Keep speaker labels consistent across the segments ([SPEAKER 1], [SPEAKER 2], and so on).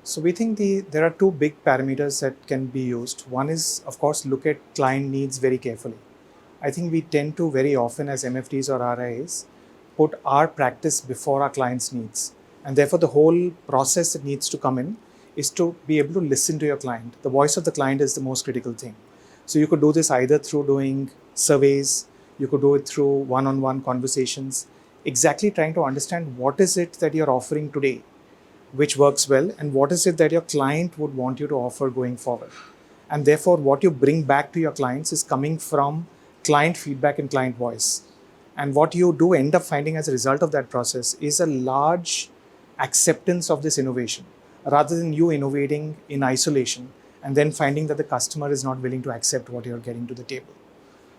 [SPEAKER 1] So we think there are two big parameters that can be used. One is, of course, look at client needs very carefully. I think we tend to very often as MFDs or RIAs put our practice before our clients' needs. And therefore, the whole process that needs to come in is to be able to listen to your client. The voice of the client is the most critical thing. So you could do this either through doing surveys, you could do it through one-on-one conversations, exactly trying to understand what is it that you're offering today which works well, and what is it that your client would want you to offer going forward. And therefore, what you bring back to your clients is coming from client feedback and client voice. And what you do end up finding as a result of that process is a large acceptance of this innovation, rather than you innovating in isolation and then finding that the customer is not willing to accept what you're getting to the table.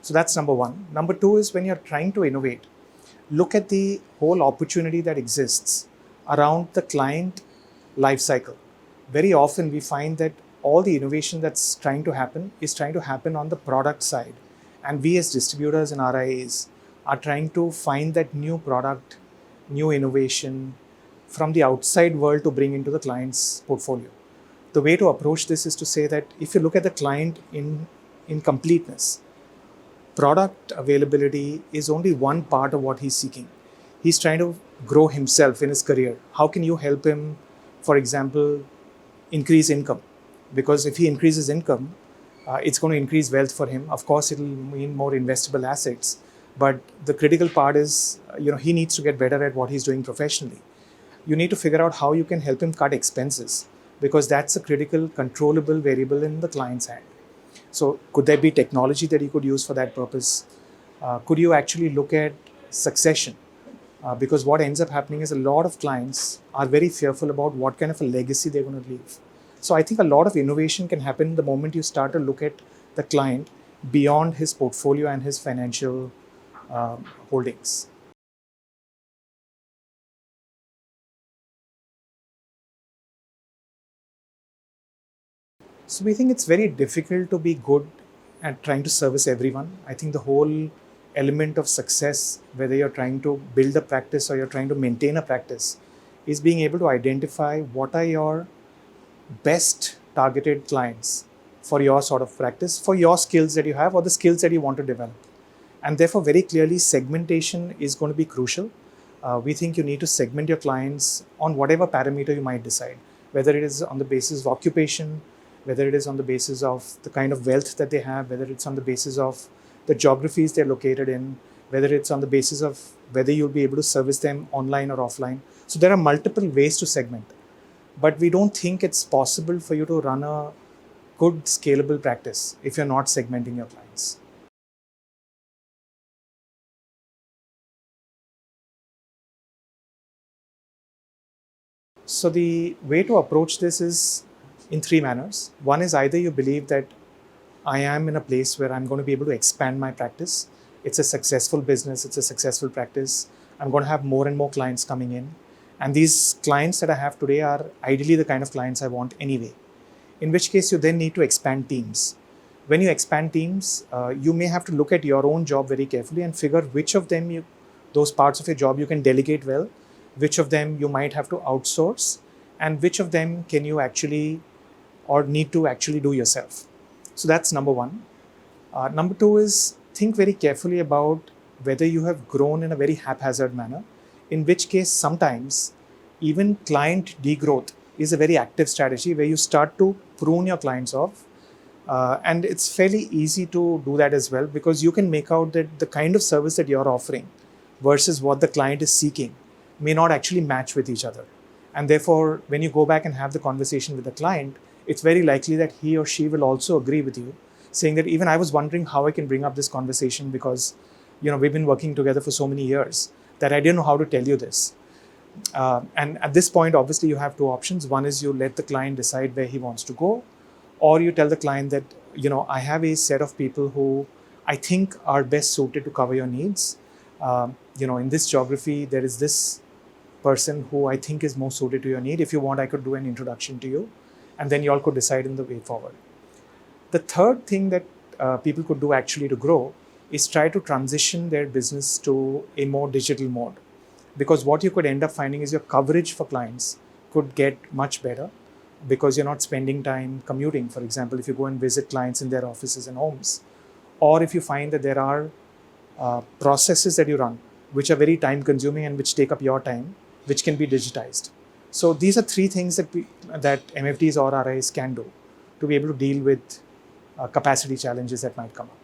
[SPEAKER 1] So that's number one. Number two is when you're trying to innovate, look at the whole opportunity that exists around the client life cycle. Very often we find that all the innovation that's trying to happen is trying to happen on the product side. And we as distributors and RIAs are trying to find that new product, new innovation from the outside world to bring into the client's portfolio. The way to approach this is to say that if you look at the client in completeness, product availability is only one part of what he's seeking. He's trying to grow himself in his career. How can you help him, for example, increase income? Because if he increases income, it's going to increase wealth for him. Of course, it'll mean more investable assets. But the critical part is, he needs to get better at what he's doing professionally. You need to figure out how you can help him cut expenses, because that's a critical controllable variable in the client's hand. So could there be technology that you could use for that purpose? Could you actually look at succession? Because what ends up happening is a lot of clients are very fearful about what kind of a legacy they're going to leave. So I think a lot of innovation can happen the moment you start to look at the client beyond his portfolio and his financial holdings. So we think it's very difficult to be good at trying to service everyone. I think the whole element of success, whether you're trying to build a practice or you're trying to maintain a practice, is being able to identify what are your best targeted clients for your sort of practice, for your skills that you have or the skills that you want to develop. And therefore, very clearly, segmentation is going to be crucial. We think you need to segment your clients on whatever parameter you might decide, whether it is on the basis of occupation, whether it is on the basis of the kind of wealth that they have, whether it's on the basis of the geographies they're located in, whether it's on the basis of whether you'll be able to service them online or offline. So there are multiple ways to segment, but we don't think it's possible for you to run a good scalable practice if you're not segmenting your clients. So the way to approach this is in three manners. One is either you believe that I am in a place where I'm going to be able to expand my practice. It's a successful business, it's a successful practice. I'm going to have more and more clients coming in. And these clients that I have today are ideally the kind of clients I want anyway. In which case, you then need to expand teams. When you expand teams, you may have to look at your own job very carefully and figure which of them those parts of your job you can delegate well, which of them you might have to outsource, and which of them can you actually or need to actually do yourself. So that's number one. Number two is think very carefully about whether you have grown in a very haphazard manner, in which case sometimes even client degrowth is a very active strategy where you start to prune your clients off. And it's fairly easy to do that as well, because you can make out that the kind of service that you're offering versus what the client is seeking may not actually match with each other. And therefore, when you go back and have the conversation with the client, it's very likely that he or she will also agree with you, saying that even I was wondering how I can bring up this conversation because we've been working together for so many years that I didn't know how to tell you this. And at this point, obviously, you have two options. One is you let the client decide where he wants to go, or you tell the client that, I have a set of people who I think are best suited to cover your needs. In this geography, there is this person who I think is more suited to your need. If you want, I could do an introduction to you, and then you all could decide in the way forward. The third thing that people could do actually to grow is try to transition their business to a more digital mode. Because what you could end up finding is your coverage for clients could get much better. because you're not spending time commuting. For example, if you go and visit clients in their offices and homes, or if you find that there are processes that you run which are very time consuming and which take up your time, which can be digitized. So these are three things that MFDs or RIs can do to be able to deal with capacity challenges that might come up.